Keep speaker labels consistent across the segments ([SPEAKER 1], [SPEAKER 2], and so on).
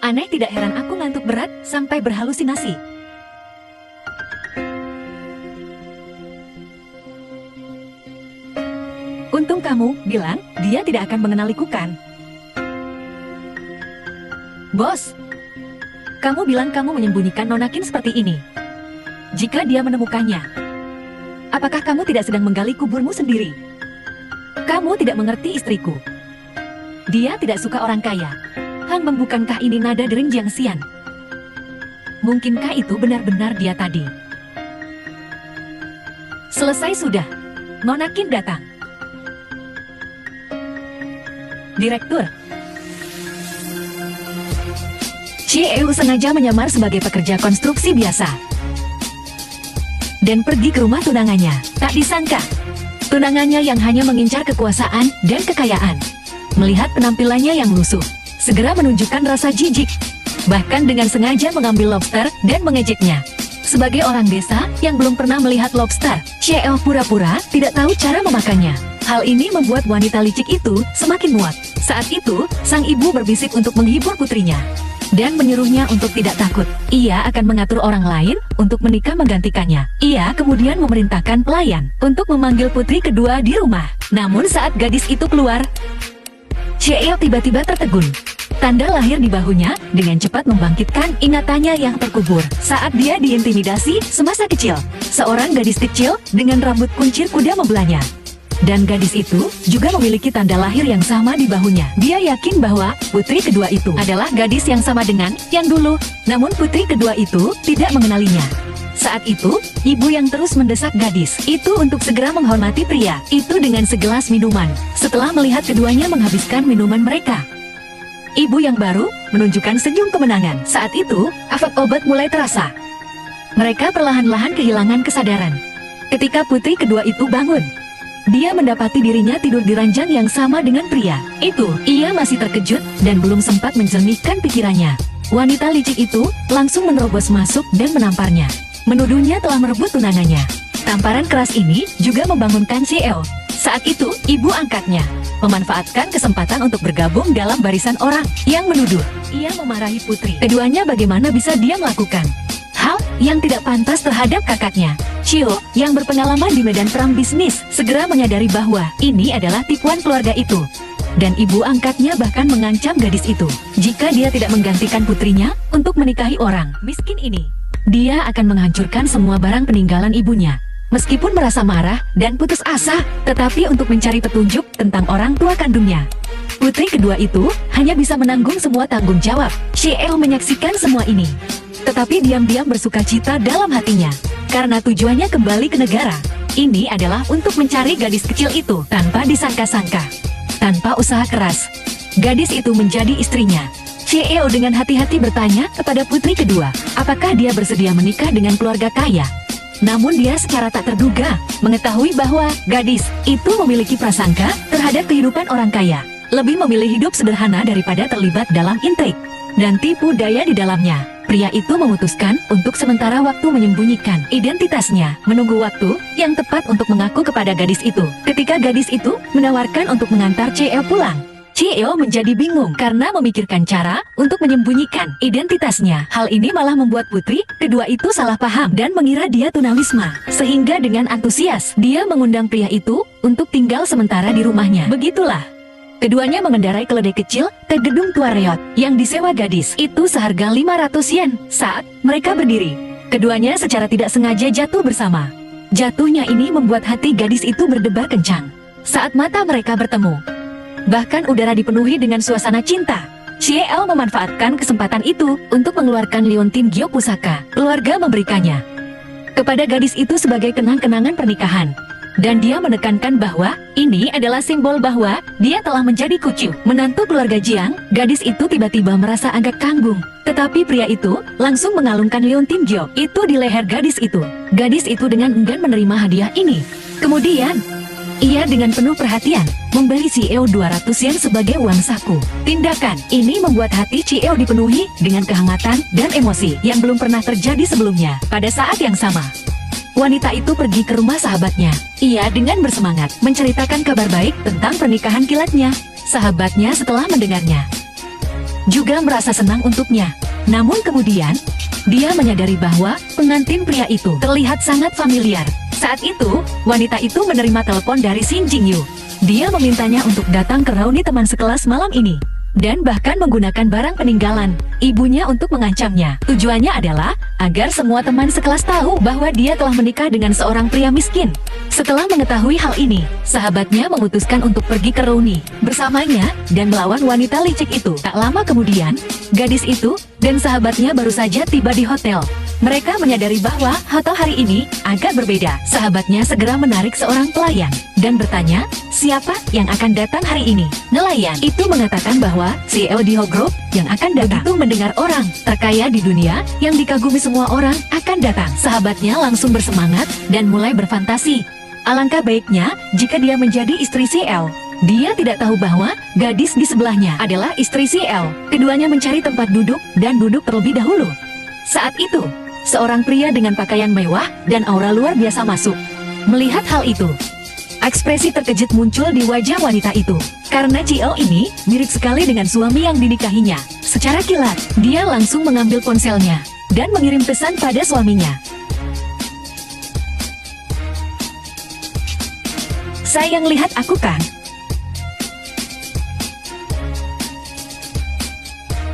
[SPEAKER 1] Aneh tidak heran aku ngantuk berat sampai berhalusinasi. Untung kamu bilang dia tidak akan mengenaliku kan? Bos, kamu bilang kamu menyembunyikan Nona Qin seperti ini. Jika dia menemukannya, apakah kamu tidak sedang menggali kuburmu sendiri? Kamu tidak mengerti istriku. Dia tidak suka orang kaya. Hang Meng, bukankah ini nada dering Jiang Xian? Mungkinkah itu benar-benar dia tadi? Selesai sudah. Nona Qin datang. Direktur. Chieu sengaja menyamar sebagai pekerja konstruksi biasa dan pergi ke rumah tunangannya. Tak disangka, tunangannya yang hanya mengincar kekuasaan dan kekayaan, melihat penampilannya yang lusuh, segera menunjukkan rasa jijik, bahkan dengan sengaja mengambil lobster dan mengejeknya. Sebagai orang desa yang belum pernah melihat lobster, Chieu pura-pura tidak tahu cara memakannya. Hal ini membuat wanita licik itu semakin muak. Saat itu, sang ibu berbisik untuk menghibur putrinya dan menyuruhnya untuk tidak takut. Ia akan mengatur orang lain untuk menikah menggantikannya. Ia kemudian memerintahkan pelayan untuk memanggil putri kedua di rumah. Namun saat gadis itu keluar, Chieu tiba-tiba tertegun. Tanda lahir di bahunya dengan cepat membangkitkan ingatannya yang terkubur saat dia diintimidasi semasa kecil. Seorang gadis kecil dengan rambut kuncir kuda membelanya. Dan gadis itu juga memiliki tanda lahir yang sama di bahunya. Dia yakin bahwa putri kedua itu adalah gadis yang sama dengan yang dulu. Namun putri kedua itu tidak mengenalinya. Saat itu, ibu yang terus mendesak gadis itu untuk segera menghormati pria itu dengan segelas minuman. Setelah melihat keduanya menghabiskan minuman mereka, ibu yang baru menunjukkan senyum kemenangan. Saat itu, efek obat mulai terasa. Mereka perlahan-lahan kehilangan kesadaran. Ketika putri kedua itu bangun, dia mendapati dirinya tidur di ranjang yang sama dengan pria itu. Ia masih terkejut dan belum sempat menjernihkan pikirannya. Wanita licik itu langsung menerobos masuk dan menamparnya, menuduhnya telah merebut tunangannya. Tamparan keras ini juga membangunkan Chieu. Saat itu, ibu angkatnya memanfaatkan kesempatan untuk bergabung dalam barisan orang yang menuduh. Ia memarahi putri keduanya bagaimana bisa dia melakukan hal yang tidak pantas terhadap kakaknya. Chieu yang berpengalaman di medan perang bisnis segera menyadari bahwa ini adalah tipuan keluarga itu. Dan ibu angkatnya bahkan mengancam gadis itu. Jika dia tidak menggantikan putrinya untuk menikahi orang miskin ini, dia akan menghancurkan semua barang peninggalan ibunya. Meskipun merasa marah dan putus asa, tetapi untuk mencari petunjuk tentang orang tua kandungnya, putri kedua itu hanya bisa menanggung semua tanggung jawab. Chieu menyaksikan semua ini, tetapi diam-diam bersukacita dalam hatinya. Karena tujuannya kembali ke negara. Ini adalah untuk mencari gadis kecil itu tanpa disangka-sangka. Tanpa usaha keras, gadis itu menjadi istrinya. Chieu dengan hati-hati bertanya kepada putri kedua, apakah dia bersedia menikah dengan keluarga kaya. Namun dia secara tak terduga mengetahui bahwa gadis itu memiliki prasangka terhadap kehidupan orang kaya. Lebih memilih hidup sederhana daripada terlibat dalam intrik dan tipu daya di dalamnya. Pria itu memutuskan untuk sementara waktu menyembunyikan identitasnya, menunggu waktu yang tepat untuk mengaku kepada gadis itu. Ketika gadis itu menawarkan untuk mengantar Chieu pulang, Chieu menjadi bingung karena memikirkan cara untuk menyembunyikan identitasnya. Hal ini malah membuat putri kedua itu salah paham dan mengira dia tunawisma. Sehingga dengan antusias, dia mengundang pria itu untuk tinggal sementara di rumahnya. Begitulah, keduanya mengendarai keledai kecil ke gedung tua reot yang disewa gadis itu seharga 500 yen. Saat mereka berdiri, keduanya secara tidak sengaja jatuh bersama. Jatuhnya ini membuat hati gadis itu berdebar kencang. Saat mata mereka bertemu, bahkan udara dipenuhi dengan suasana cinta. Chieu memanfaatkan kesempatan itu untuk mengeluarkan liontin Gyo pusaka. Keluarga memberikannya kepada gadis itu sebagai kenang-kenangan pernikahan. Dan dia menekankan bahwa ini adalah simbol bahwa dia telah menjadi kucu menantu keluarga Jiang. Gadis itu tiba-tiba merasa agak kanggung. Tetapi pria itu langsung mengalungkan liontin Gyo itu di leher gadis itu. Gadis itu dengan enggan menerima hadiah ini. Kemudian, ia dengan penuh perhatian memberi Chieu 200 yen sebagai uang saku. Tindakan ini membuat hati Chieu dipenuhi dengan kehangatan dan emosi yang belum pernah terjadi sebelumnya. Pada saat yang sama, wanita itu pergi ke rumah sahabatnya. Ia dengan bersemangat menceritakan kabar baik tentang pernikahan kilatnya. Sahabatnya setelah mendengarnya juga merasa senang untuknya. Namun kemudian, dia menyadari bahwa pengantin pria itu terlihat sangat familiar. Saat itu, wanita itu menerima telepon dari Shin Jingyu. Dia memintanya untuk datang ke reuni teman sekelas malam ini. Dan bahkan menggunakan barang peninggalan ibunya untuk mengancamnya. Tujuannya adalah agar semua teman sekelas tahu bahwa dia telah menikah dengan seorang pria miskin. Setelah mengetahui hal ini, sahabatnya memutuskan untuk pergi ke reuni bersamanya dan melawan wanita licik itu. Tak lama kemudian, gadis itu dan sahabatnya baru saja tiba di hotel. Mereka menyadari bahwa hotel hari ini agak berbeda. Sahabatnya segera menarik seorang pelayan dan bertanya, siapa yang akan datang hari ini? Nelayan itu mengatakan bahwa CEO di Ho Group yang akan datang. Begitu mendengar orang terkaya di dunia yang dikagumi semua orang akan datang, sahabatnya langsung bersemangat dan mulai berfantasi. Alangkah baiknya jika dia menjadi istri CL. Dia tidak tahu bahwa gadis di sebelahnya adalah istri CL. Keduanya mencari tempat duduk dan duduk terlebih dahulu. Saat itu, seorang pria dengan pakaian mewah dan aura luar biasa masuk. Melihat hal itu, ekspresi terkejut muncul di wajah wanita itu. Karena Cio ini mirip sekali dengan suami yang dinikahinya. Secara kilat, dia langsung mengambil ponselnya dan mengirim pesan pada suaminya. Sayang, lihat aku kan?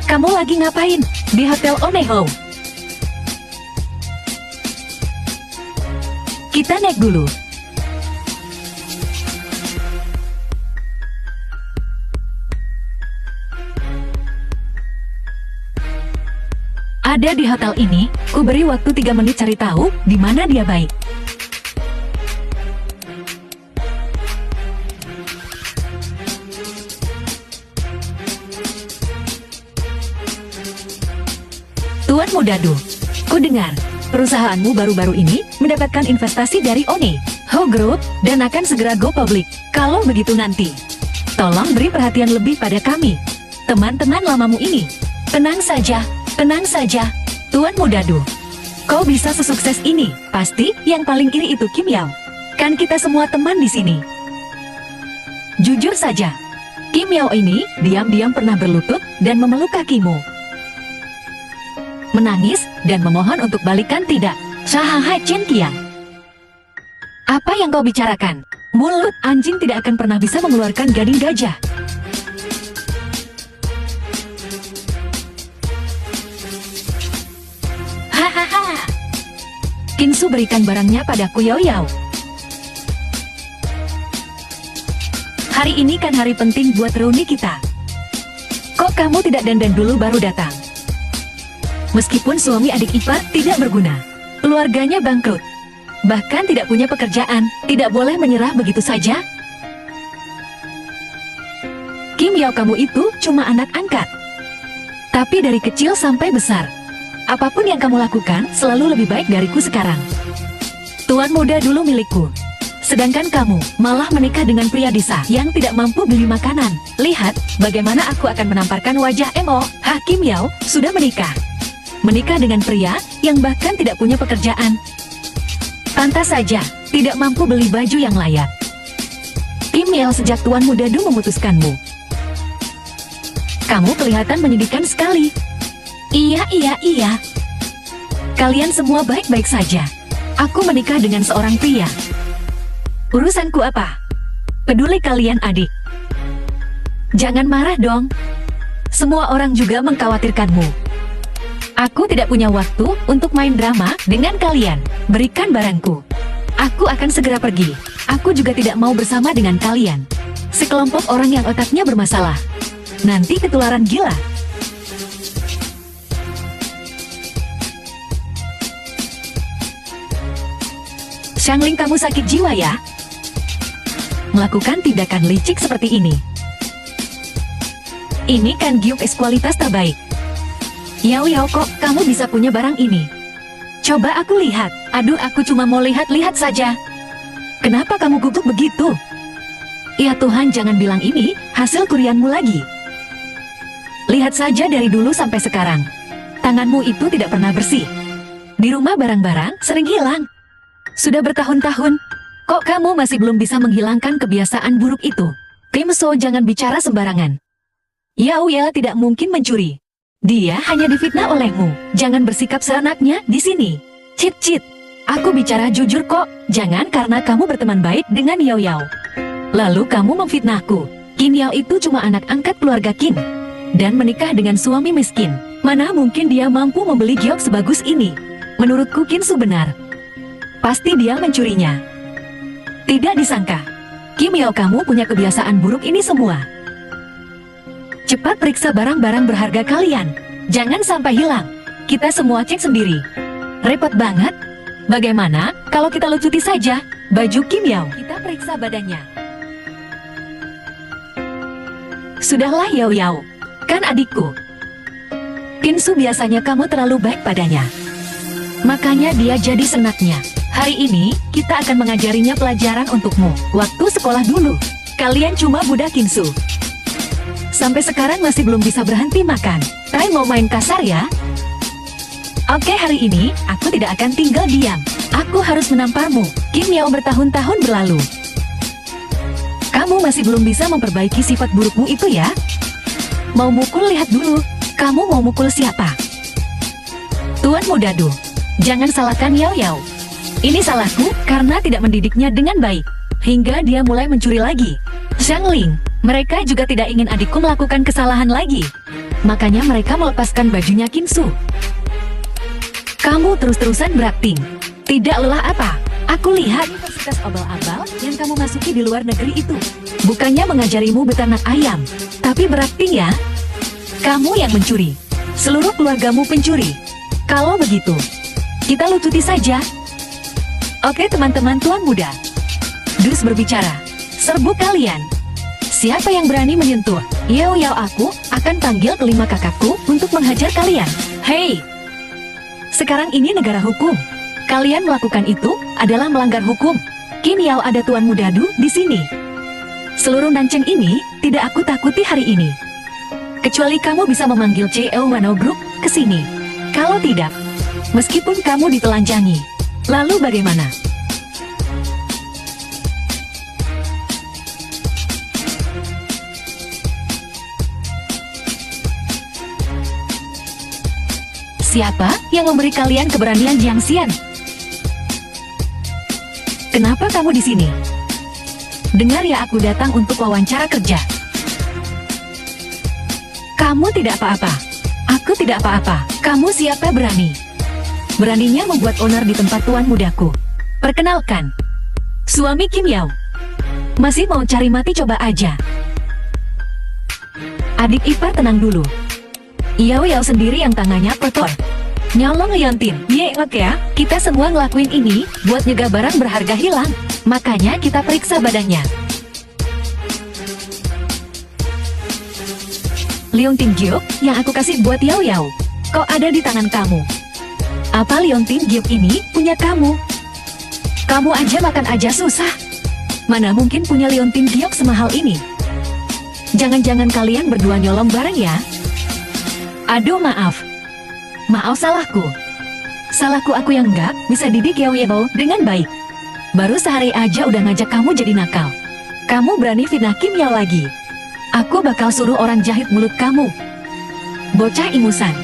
[SPEAKER 1] Kamu lagi ngapain? Di Hotel Oneho. Kita naik dulu. Ada di hotel ini, ku beri waktu 3 menit cari tahu di mana dia baik. Tuan Mudadu, ku dengar perusahaanmu baru-baru ini mendapatkan investasi dari Ho Group dan akan segera go public. Kalau begitu nanti, tolong beri perhatian lebih pada kami, teman-teman lamamu ini. Tenang saja, Tuan Mudadu. Kau bisa sesukses ini. Pasti yang paling iri itu Kim Yao. Kan kita semua teman di sini. Jujur saja, Kim Yao ini diam-diam pernah berlutut dan memeluk kakimu. Menangis dan memohon untuk balikan tidak. Shanghai Chen Qiang. Apa yang kau bicarakan? Mulut anjing tidak akan pernah bisa mengeluarkan gading gajah. Hahaha. Kinsu berikan barangnya padaku, Yao Yao. Hari ini kan hari penting buat reuni kita. Kok kamu tidak dandan dulu baru datang? Meskipun suami adik ipar tidak berguna, keluarganya bangkrut, bahkan tidak punya pekerjaan, tidak boleh menyerah begitu saja. Kim Yao, kamu itu cuma anak angkat. Tapi dari kecil sampai besar, apapun yang kamu lakukan selalu lebih baik dariku sekarang. Tuan muda dulu milikku, sedangkan kamu malah menikah dengan pria desa yang tidak mampu beli makanan. Lihat bagaimana aku akan menamparkan wajah emo. Kim Yao sudah menikah. Menikah dengan pria yang bahkan tidak punya pekerjaan. Pantas saja tidak mampu beli baju yang layak. Kim Yao, sejak Tuan Mudadu memutuskanmu, kamu kelihatan menyedihkan sekali. Iya. Kalian semua baik-baik saja. Aku menikah dengan seorang pria. Urusanku apa? Peduli kalian adik. Jangan marah dong. Semua orang juga mengkhawatirkanmu. Aku tidak punya waktu untuk main drama dengan kalian. Berikan barangku. Aku akan segera pergi. Aku juga tidak mau bersama dengan kalian. Sekelompok orang yang otaknya bermasalah. Nanti ketularan gila. Shangling, kamu sakit jiwa ya? Melakukan tindakan licik seperti ini. Ini kan Gyupes kualitas terbaik. Yao, kok kamu bisa punya barang ini? Coba aku lihat. Aduh, aku cuma mau lihat-lihat saja. Kenapa kamu gugup begitu? Ya Tuhan, jangan bilang ini hasil kurianmu lagi. Lihat saja dari dulu sampai sekarang. Tanganmu itu tidak pernah bersih. Di rumah barang-barang sering hilang. Sudah bertahun-tahun. Kok kamu masih belum bisa menghilangkan kebiasaan buruk itu? Kim So, jangan bicara sembarangan. Yao Yao tidak mungkin mencuri. Dia hanya difitnah olehmu. Jangan bersikap seenaknya di sini. Cit. Aku bicara jujur kok. Jangan karena kamu berteman baik dengan Yao Yao lalu kamu memfitnahku. Qin Yao itu cuma anak angkat keluarga Qin dan menikah dengan suami miskin. Mana mungkin dia mampu membeli giok sebagus ini? Menurutku Qin Su benar. Pasti dia mencurinya. Tidak disangka. Kim Yao, kamu punya kebiasaan buruk ini semua. Cepat periksa barang-barang berharga kalian. Jangan sampai hilang. Kita semua cek sendiri. Repot banget. Bagaimana kalau kita lucuti saja baju Kim Yao? Kita periksa badannya. Sudahlah Yao Yao, kan adikku. Qin Su biasanya kamu terlalu baik padanya. Makanya dia jadi senaknya. Hari ini, kita akan mengajarinya pelajaran untukmu. Waktu sekolah dulu, kalian cuma budak Qin Su. Sampai sekarang masih belum bisa berhenti makan. Tai mau main kasar ya? Oke, hari ini, aku tidak akan tinggal diam. Aku harus menamparmu. Kim Yao bertahun-tahun berlalu. Kamu masih belum bisa memperbaiki sifat burukmu itu ya? Mau mukul, lihat dulu. Kamu mau mukul siapa? Tuan Muda Du, jangan salahkan Yao Yao. Ini salahku karena tidak mendidiknya dengan baik. Hingga dia mulai mencuri lagi. Xiang Ling, mereka juga tidak ingin adikku melakukan kesalahan lagi. Makanya mereka melepaskan bajunya Qin Su. Kamu terus-terusan berakting. Tidak lelah apa? Aku lihat universitas abal-abal yang kamu masuki di luar negeri itu. Bukannya mengajarimu beternak ayam, tapi berakting ya? Kamu yang mencuri. Seluruh keluargamu pencuri. Kalau begitu, kita lucuti saja. Oke teman-teman Tuan Muda. Dus berbicara. Serbu kalian. Siapa yang berani menyentuh Yao Yao, aku akan panggil kelima kakakku untuk menghajar kalian. Hei! Sekarang ini negara hukum. Kalian melakukan itu adalah melanggar hukum. Qin Yao, ada Tuan Muda Du di sini. Seluruh Nanceng ini tidak aku takuti hari ini. Kecuali kamu bisa memanggil CEO Wano Group ke sini. Kalau tidak, meskipun kamu ditelanjangi, lalu bagaimana? Siapa yang memberi kalian keberanian Jiang Xian? Kenapa kamu di sini? Dengar ya, aku datang untuk wawancara kerja. Kamu tidak apa-apa. Aku tidak apa-apa. Kamu siapa berani? Beraninya membuat onar di tempat tuan mudaku. Perkenalkan, suami Kim Yao. Masih mau cari mati, coba aja. Adik ipar tenang dulu. Yao Yao sendiri yang tangannya kotor. Nyolong liontin. Oke ya, kita semua ngelakuin ini buat nyegah barang berharga hilang. Makanya kita periksa badannya. Liontin giok yang aku kasih buat Yao Yao, kok ada di tangan kamu? Apa liontin giok ini punya kamu? Kamu aja makan aja susah. Mana mungkin punya liontin giok semahal ini? Jangan-jangan kalian berdua nyolong barang ya? Aduh, maaf. Maaf, salahku. Salahku, aku yang enggak bisa didik Yao Yao dengan baik. Baru sehari aja udah ngajak kamu jadi nakal. Kamu berani fitnah Kim Yao lagi. Aku bakal suruh orang jahit mulut kamu. Bocah ingusan.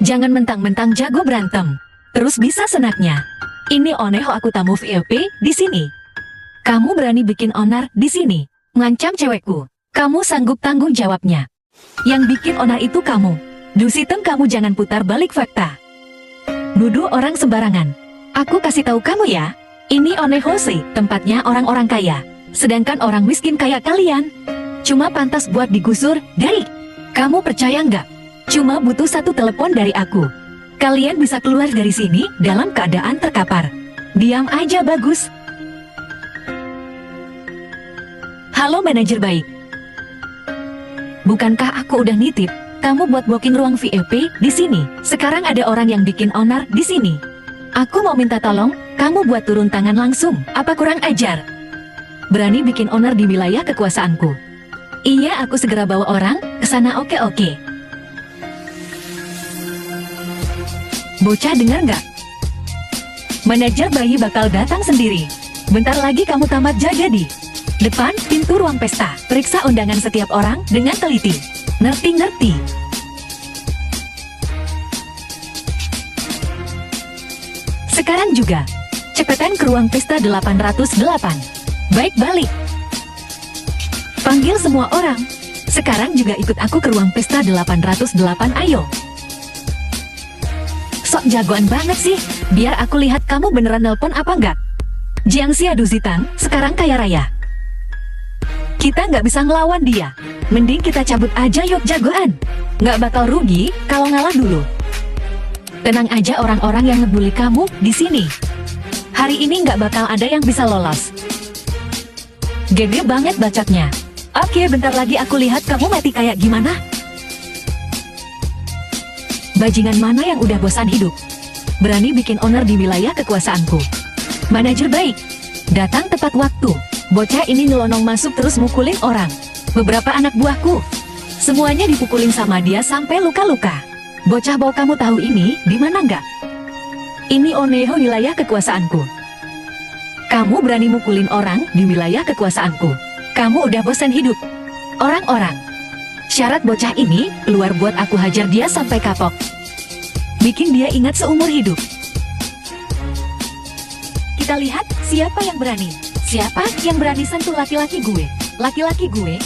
[SPEAKER 1] Jangan mentang-mentang jago berantem, terus bisa senaknya. Ini oneho, aku tamu VIP di sini. Kamu berani bikin onar di sini, ngancam cewekku. Kamu sanggup tanggung jawabnya. Yang bikin onar itu kamu. Du Sitem, kamu jangan putar balik fakta. Nuduh orang sembarangan. Aku kasih tahu kamu ya, ini Onehose, tempatnya orang-orang kaya. Sedangkan orang miskin kayak kalian cuma pantas buat digusur dari. Kamu percaya nggak? Cuma butuh satu telepon dari aku. Kalian bisa keluar dari sini dalam keadaan terkapar. Diam aja bagus. Halo manajer baik. Bukankah aku udah nitip kamu buat booking ruang VIP di sini? Sekarang ada orang yang bikin onar di sini. Aku mau minta tolong, kamu buat turun tangan langsung. Apa kurang ajar? Berani bikin onar di wilayah kekuasaanku. Iya, aku segera bawa orang ke sana. Oke. Bocah, dengar nggak? Manajer bayi bakal datang sendiri. Bentar lagi kamu tamat jadi. Depan pintu ruang pesta. Periksa undangan setiap orang dengan teliti. Ngerti-ngerti. Sekarang juga. Cepetan ke ruang pesta 808. Baik, balik. Panggil semua orang. Sekarang juga ikut aku ke ruang pesta 808, ayo. Sok jagoan banget sih. Biar aku lihat kamu beneran nelpon apa enggak. Jiangxia Duzitang, sekarang kaya raya. Kita nggak bisa ngelawan dia. Mending kita cabut aja yuk jagoan. Nggak bakal rugi kalau ngalah dulu. Tenang aja orang-orang yang ngebully kamu di sini. Hari ini nggak bakal ada yang bisa lolos. Gede banget bacotnya. Oke, bentar lagi aku lihat kamu mati kayak gimana. Bajingan mana yang udah bosan hidup? Berani bikin owner di wilayah kekuasaanku. Manajer baik. Datang tepat waktu. Bocah ini nyelonong masuk terus mukulin orang. Beberapa anak buahku. Semuanya dipukulin sama dia sampai luka-luka. Bocah bau, kamu tahu ini di mana nggak? Ini Oneho, wilayah kekuasaanku. Kamu berani mukulin orang di wilayah kekuasaanku. Kamu udah bosan hidup. Orang-orang. Syarat bocah ini keluar buat aku hajar dia sampai kapok. Bikin dia ingat seumur hidup. Kita lihat siapa yang berani. Siapa yang berani sentuh laki-laki gue? Laki-laki gue?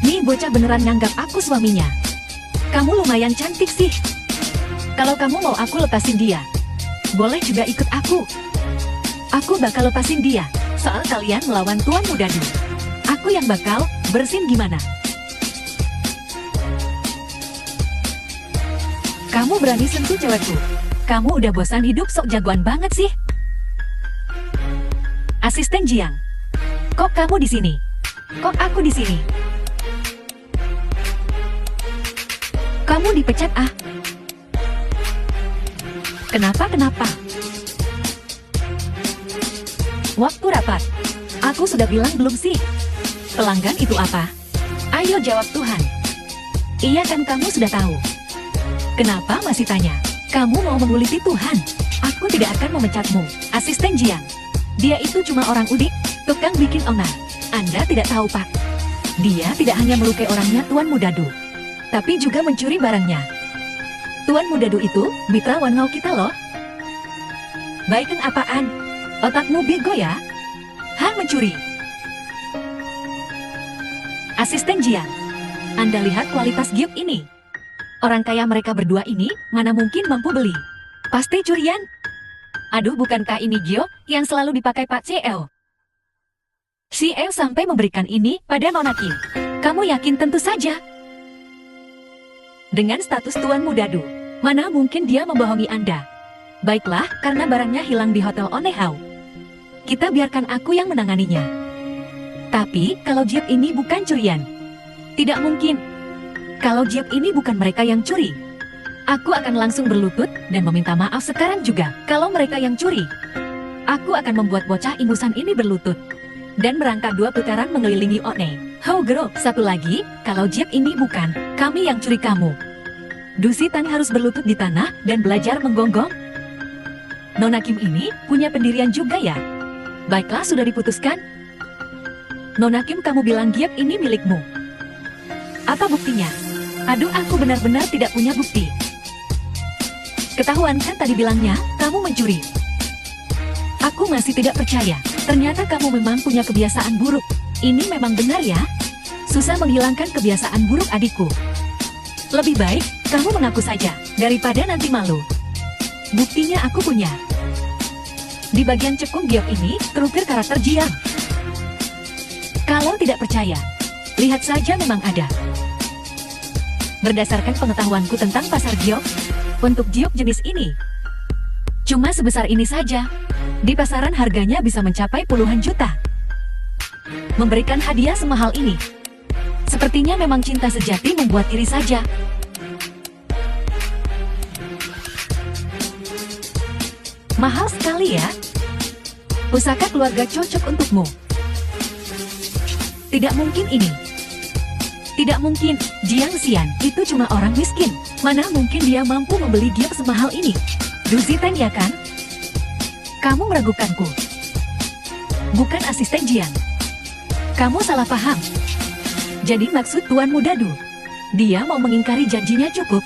[SPEAKER 1] Nih bocah beneran nganggap aku suaminya. Kamu lumayan cantik sih. Kalau kamu mau aku lepasin dia, boleh juga ikut aku. Aku bakal lepasin dia. Soal kalian melawan Tuan Mudadu. Aku yang bakal bersin gimana? Kamu berani sentuh cewekku. Kamu udah bosan hidup sok jagoan banget sih. Asisten Jiang. Kok kamu di sini? Kok aku di sini? Kamu dipecat ah? Kenapa? Waktu rapat. Aku sudah bilang belum sih? Pelanggan itu apa? Ayo jawab Tuhan. Iya kan kamu sudah tahu. Kenapa masih tanya? Kamu mau menguliti Tuhan? Aku tidak akan memecatmu. Asisten Jiang. Dia itu cuma orang udik, tukang bikin onar. Anda tidak tahu Pak. Dia tidak hanya melukai orangnya Tuan Mudadu, tapi juga mencuri barangnya. Tuan Mudadu itu mitra Wan Ngao kita loh. Baikan apaan? Otakmu bego ya? Hah, mencuri? Asisten Jiang. Anda lihat kualitas giok ini. Orang kaya mereka berdua ini mana mungkin mampu beli. Pasti curian. Aduh, bukankah ini giok yang selalu dipakai Pak CEO? CEO sampai memberikan ini pada Nona Kim. Kamu yakin? Tentu saja. Dengan status Tuan Mudadu, mana mungkin dia membohongi Anda? Baiklah, karena barangnya hilang di Hotel Onehau. Kita biarkan aku yang menanganinya. Tapi, kalau Jeep ini bukan curian. Tidak mungkin. Kalau Jeep ini bukan mereka yang curi. Aku akan langsung berlutut dan meminta maaf sekarang juga kalau mereka yang curi. Aku akan membuat bocah ingusan ini berlutut dan merangkak 2 putaran mengelilingi One. Ho Gro, satu lagi, kalau Jeep ini bukan kami yang curi kamu. Duzitang harus berlutut di tanah dan belajar menggonggong. Nona Kim ini punya pendirian juga ya. Baiklah, sudah diputuskan. Nona Kim, kamu bilang Jeep ini milikmu. Apa buktinya? Aduh, aku benar-benar tidak punya bukti. Ketahuan kan tadi bilangnya, kamu mencuri. Aku masih tidak percaya. Ternyata kamu memang punya kebiasaan buruk. Ini memang benar ya? Susah menghilangkan kebiasaan buruk adikku. Lebih baik, kamu mengaku saja, daripada nanti malu. Buktinya aku punya. Di bagian cekung giok ini, terukir karakter Jiang. Kalau tidak percaya, lihat saja memang ada. Berdasarkan pengetahuanku tentang pasar giok, untuk giok jenis ini cuma sebesar ini saja. Di pasaran harganya bisa mencapai puluhan juta. Memberikan hadiah semahal ini, sepertinya memang cinta sejati membuat iri saja. Mahal sekali ya. Pusaka keluarga cocok untukmu. Tidak mungkin ini. Tidak mungkin, Jiang Xian itu cuma orang miskin. Mana mungkin dia mampu membeli giok semahal ini? Duzitang ya kan? Kamu meragukanku. Bukan asisten Jiang. Kamu salah paham. Jadi maksud Tuanmu Dadu, dia mau mengingkari janjinya cukup.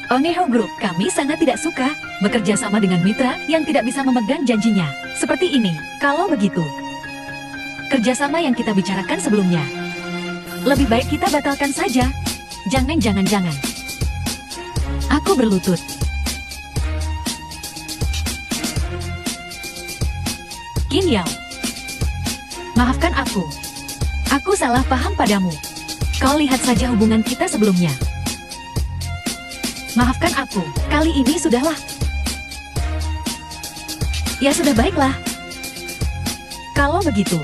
[SPEAKER 1] Oneho Group, kami sangat tidak suka bekerja sama dengan mitra yang tidak bisa memegang janjinya. Seperti ini, kalau begitu. Kerjasama yang kita bicarakan sebelumnya. Lebih baik kita batalkan saja. Jangan. Aku berlutut. Qin Yao. Maafkan aku. Aku salah paham padamu. Kau lihat saja hubungan kita sebelumnya. Maafkan aku, kali ini sudahlah. Ya sudah baiklah. Kalau begitu,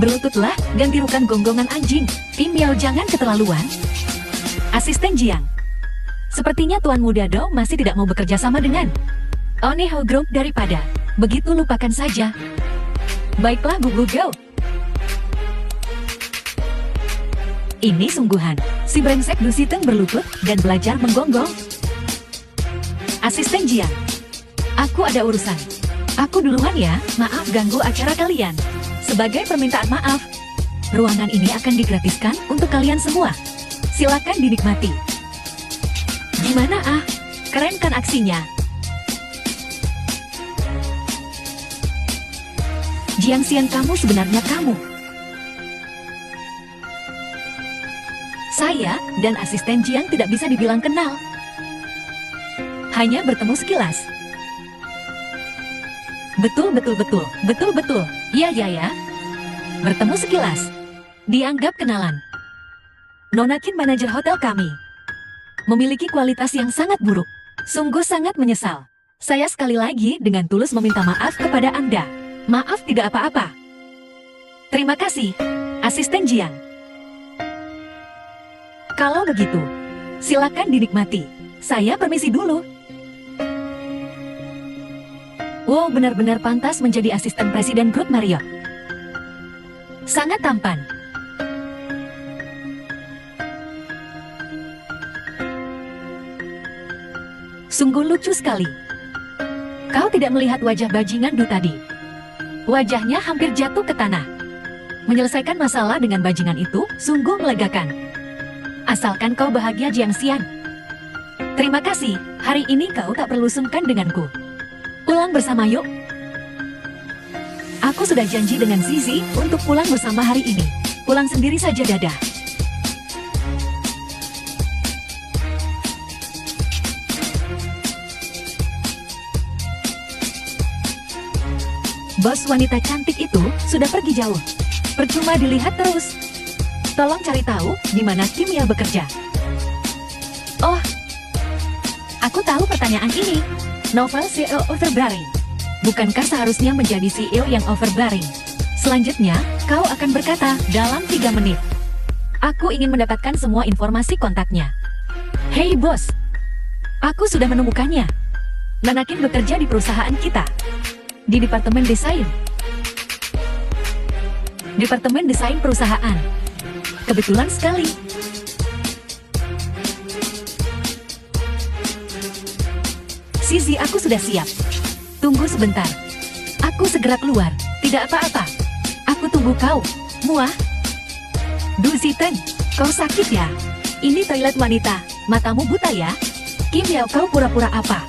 [SPEAKER 1] berlututlah dan tirukan gonggongan anjing. Kim Yao, jangan keterlaluan. Asisten Jiang. Sepertinya Tuan Muda Do masih tidak mau bekerja sama dengan Oneho Group daripada begitu lupakan saja. Baiklah Bu Gao. Ini sungguhan. Si brengsek Du Siteng berlutut dan belajar menggonggong. Asisten Jiang. Aku ada urusan. Aku duluan ya, maaf ganggu acara kalian. Sebagai permintaan maaf, ruangan ini akan digratiskan untuk kalian semua. Silakan dinikmati. Gimana keren kan aksinya? Jiang Xian, kamu sebenarnya kamu. Saya dan asisten Jiang tidak bisa dibilang kenal. Hanya bertemu sekilas. Betul. Ya. Bertemu sekilas. Dianggap kenalan. Nona Qin, manajer hotel kami, memiliki kualitas yang sangat buruk. Sungguh sangat menyesal. Saya sekali lagi dengan tulus meminta maaf kepada Anda. Maaf, tidak apa-apa. Terima kasih, asisten Jiang. Kalau begitu, silakan dinikmati. Saya permisi dulu. Wow, benar-benar pantas menjadi asisten presiden grup Marriott. Sangat tampan. Sungguh lucu sekali. Kau tidak melihat wajah bajingan Du tadi? Wajahnya hampir jatuh ke tanah. Menyelesaikan masalah dengan bajingan itu sungguh melegakan. Asalkan kau bahagia, Jiang Xian. Terima kasih, hari ini kau tak perlu sungkan denganku. Pulang bersama yuk. Aku sudah janji dengan Zizi untuk pulang bersama hari ini. Pulang sendiri saja, dadah. Bos wanita cantik itu sudah pergi jauh. Percuma dilihat terus. Tolong cari tahu di mana Kim Yao bekerja. Oh, aku tahu pertanyaan ini. Novel CEO overbearing. Bukankah seharusnya menjadi CEO yang overbearing? Selanjutnya, kau akan berkata dalam 3 menit. Aku ingin mendapatkan semua informasi kontaknya. Hei bos, aku sudah menemukannya. Nona Qin bekerja di perusahaan kita. Di Departemen Desain. Departemen Desain perusahaan. Kebetulan sekali. Zizi, aku sudah siap. Tunggu sebentar. Aku segera keluar. Tidak apa-apa. Aku tunggu kau. Muah. Du Siteng, kau sakit ya? Ini toilet wanita. Matamu buta ya? Kim Yao, kau pura-pura apa?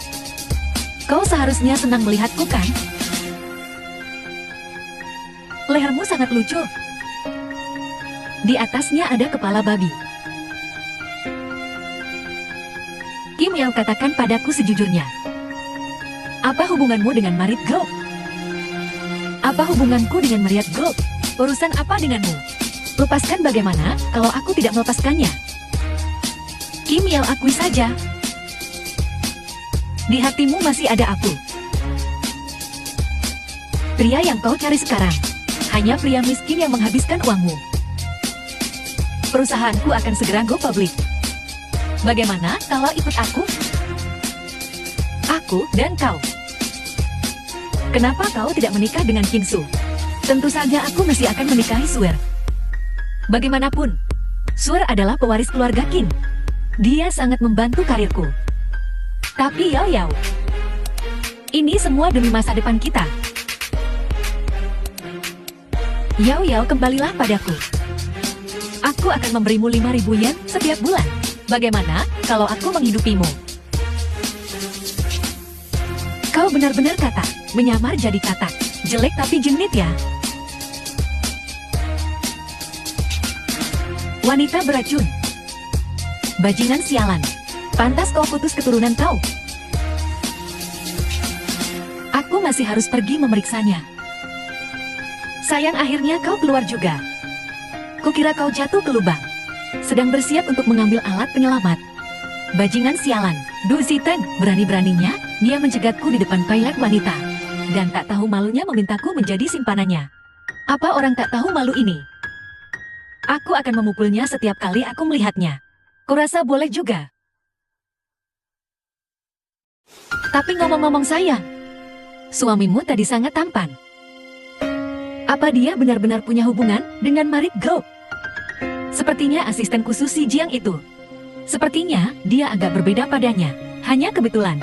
[SPEAKER 1] Kau seharusnya senang melihatku kan? Lehermu sangat lucu. Di atasnya ada kepala babi. Kim Yao, katakan padaku sejujurnya. Apa hubunganmu dengan Marriott Group? Apa hubunganku dengan Marriott Group? Urusan apa denganmu? Lepaskan bagaimana kalau aku tidak melepaskannya? Kim Yao, akui saja. Di hatimu masih ada aku. Pria yang kau cari sekarang hanya pria miskin yang menghabiskan uangmu. Perusahaanku akan segera go public. Bagaimana kalau ikut aku? Aku dan kau. Kenapa kau tidak menikah dengan Qin Su? Tentu saja aku masih akan menikahi Suer. Bagaimanapun, Suer adalah pewaris keluarga Qin. Dia sangat membantu karirku. Tapi Yao, ini semua demi masa depan kita. Yao Yao, kembalilah padaku. Aku akan memberimu 5.000 yen setiap bulan. Bagaimana kalau aku menghidupimu? Kau benar-benar katak, menyamar jadi katak. Jelek tapi genit ya. Wanita beracun. Bajingan sialan. Pantas kau putus keturunan kau. Aku masih harus pergi memeriksanya. Sayang, akhirnya kau keluar juga. Kukira kau jatuh ke lubang. Sedang bersiap untuk mengambil alat penyelamat. Bajingan sialan. Du Ziteng, berani-beraninya dia mencegatku di depan pilot wanita. Dan tak tahu malunya memintaku menjadi simpanannya. Apa orang tak tahu malu ini? Aku akan memukulnya setiap kali aku melihatnya. Kurasa boleh juga. Tapi ngomong-ngomong sayang, suamimu tadi sangat tampan. Apa dia benar-benar punya hubungan dengan Marit Group? Sepertinya asisten khusus si Jiang itu. Sepertinya dia agak berbeda padanya. Hanya kebetulan.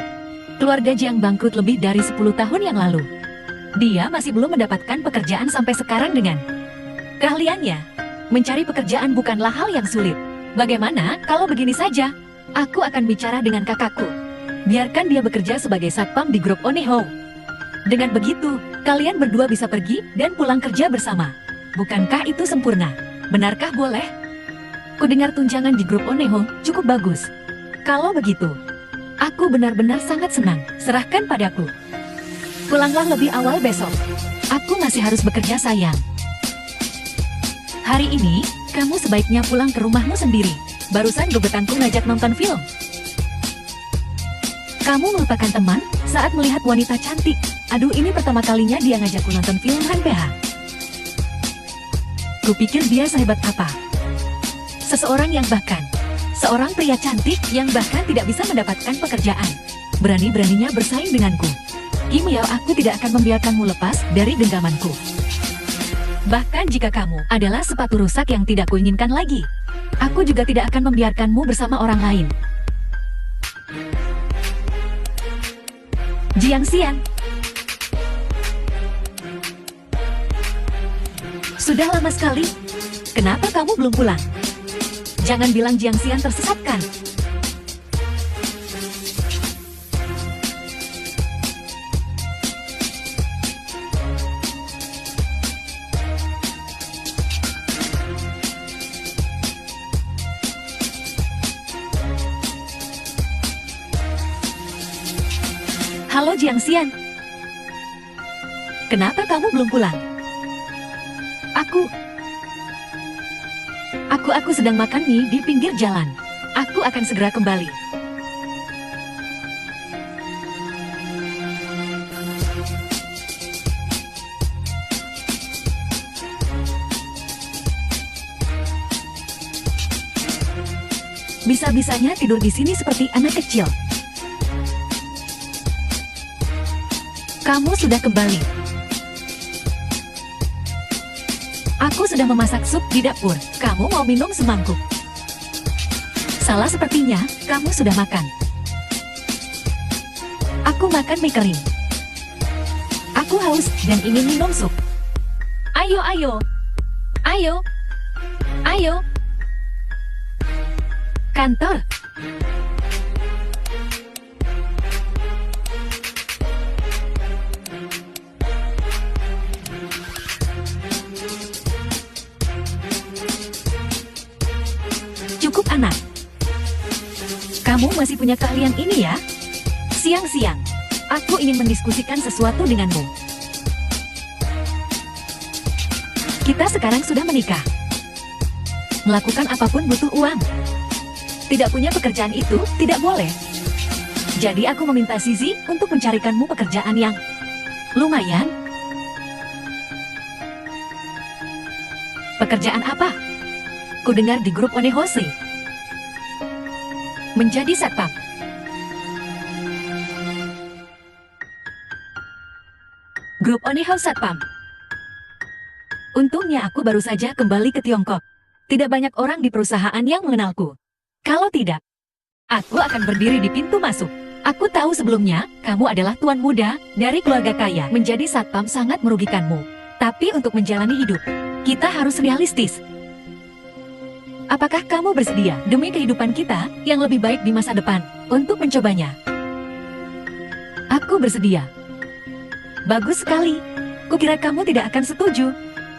[SPEAKER 1] Keluarga Jiang bangkrut lebih dari 10 tahun yang lalu. Dia masih belum mendapatkan pekerjaan sampai sekarang dengan keahliannya. Mencari pekerjaan bukanlah hal yang sulit. Bagaimana kalau begini saja? Aku akan bicara dengan kakakku. Biarkan dia bekerja sebagai satpam di grup Oneho. Dengan begitu, kalian berdua bisa pergi dan pulang kerja bersama. Bukankah itu sempurna? Benarkah boleh? Kudengar tunjangan di grup Oneho cukup bagus. Kalau begitu, aku benar-benar sangat senang. Serahkan padaku. Pulanglah lebih awal besok. Aku masih harus bekerja, sayang. Hari ini, kamu sebaiknya pulang ke rumahmu sendiri. Barusan gebetanku ngajak nonton film. Kamu melupakan teman saat melihat wanita cantik. Aduh, ini pertama kalinya dia ngajakku nonton film Han-PH. Kupikir dia sehebat apa. Seseorang yang bahkan, seorang pria cantik yang bahkan tidak bisa mendapatkan pekerjaan. Berani-beraninya bersaing denganku. Kim Yao, aku tidak akan membiarkanmu lepas dari genggamanku. Bahkan jika kamu adalah sepatu rusak yang tidak kuinginkan lagi, aku juga tidak akan membiarkanmu bersama orang lain. Jiang Xian. Sudah lama sekali. Kenapa kamu belum pulang? Jangan bilang Jiang Xian tersesatkan. Halo Jiang Xian. Kenapa kamu belum pulang? Aku sedang makan mie di pinggir jalan. Aku akan segera kembali. Bisa-bisanya tidur di sini seperti anak kecil. Kamu sudah kembali. Aku sedang memasak sup di dapur. Kamu mau minum semangkuk? Salah sepertinya, kamu sudah makan. Aku makan mie kering. Aku haus dan ingin minum sup. Ayo, ayo. Ayo. Ayo. Kantor. Cukup, anak. Kamu masih punya keahlian ini ya? Siang-siang, aku ingin mendiskusikan sesuatu denganmu. Kita sekarang sudah menikah. Melakukan apapun butuh uang. Tidak punya pekerjaan itu tidak boleh. Jadi aku meminta Zizi untuk mencarikanmu pekerjaan yang lumayan. Pekerjaan apa? Kudengar di grup Onehose. Menjadi satpam. Grup Oneho Satpam. Untungnya aku baru saja kembali ke Tiongkok. Tidak banyak orang di perusahaan yang mengenalku. Kalau tidak, aku akan berdiri di pintu masuk. Aku tahu sebelumnya, kamu adalah tuan muda dari keluarga kaya. Menjadi satpam sangat merugikanmu. Tapi untuk menjalani hidup, kita harus realistis. Apakah kamu bersedia demi kehidupan kita yang lebih baik di masa depan untuk mencobanya? Aku bersedia. Bagus sekali. Kukira kamu tidak akan setuju.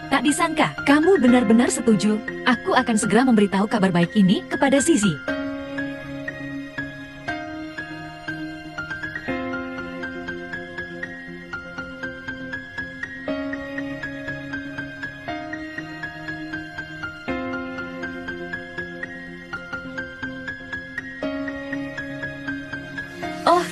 [SPEAKER 1] Tak disangka, kamu benar-benar setuju. Aku akan segera memberitahu kabar baik ini kepada Zizi. Oh,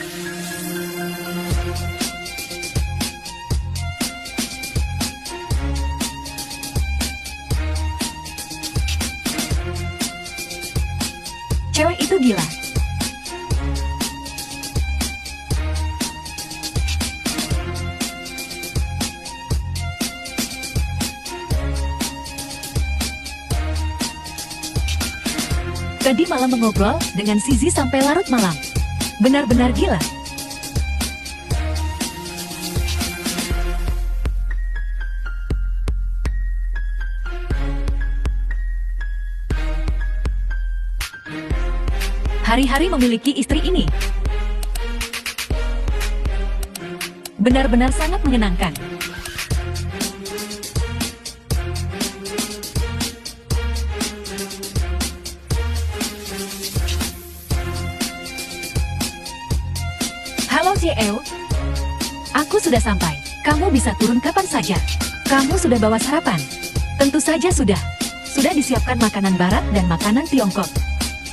[SPEAKER 1] cewek itu gila. Tadi malam mengobrol dengan Zizi sampai larut malam. Benar-benar gila. Hari-hari memiliki istri ini benar-benar sangat menyenangkan. Halo JL, aku sudah sampai. Kamu bisa turun kapan saja. Kamu sudah bawa sarapan? Tentu saja sudah. Sudah disiapkan makanan barat dan makanan Tiongkok.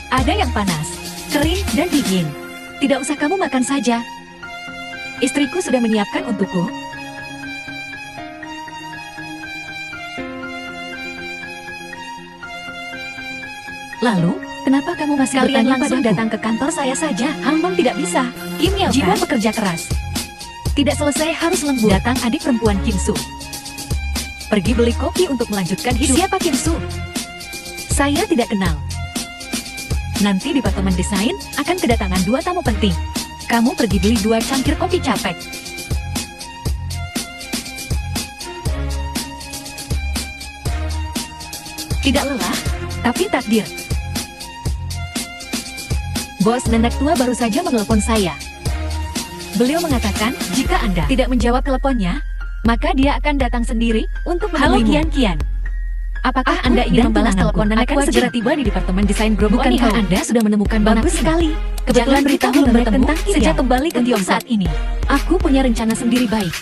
[SPEAKER 1] Ada yang panas, kering, dan dingin. Tidak usah kamu makan saja. Istriku sudah menyiapkan untukku. Lalu, kenapa kamu masih bertanya langsung datang ke kantor saya saja? Hambang tidak bisa. Kim Yao jiwa bekerja keras. Tidak selesai harus lembur. Datang adik perempuan Kim Su. Pergi beli kopi untuk melanjutkan hidup. Siapa Kim Su? Saya tidak kenal. Nanti Departemen Desain akan kedatangan 2 tamu penting. Kamu pergi beli 2 cangkir kopi capek. Tidak lelah, tapi takdir. Bos nenek tua baru saja menelpon saya. Beliau mengatakan, jika Anda tidak menjawab teleponnya, maka dia akan datang sendiri untuk menemuimu. Halo Kian. Apakah Anda ingin membalas telepon nenek akan segera tiba di Departemen Desain Grup? Bukankah Anda sudah menemukan bagus sekali? Kebetulan beritahu belum bertemu sejak kembali ke Tiongkok saat ini. Aku punya rencana sendiri baik.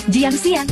[SPEAKER 1] Jiang Xian.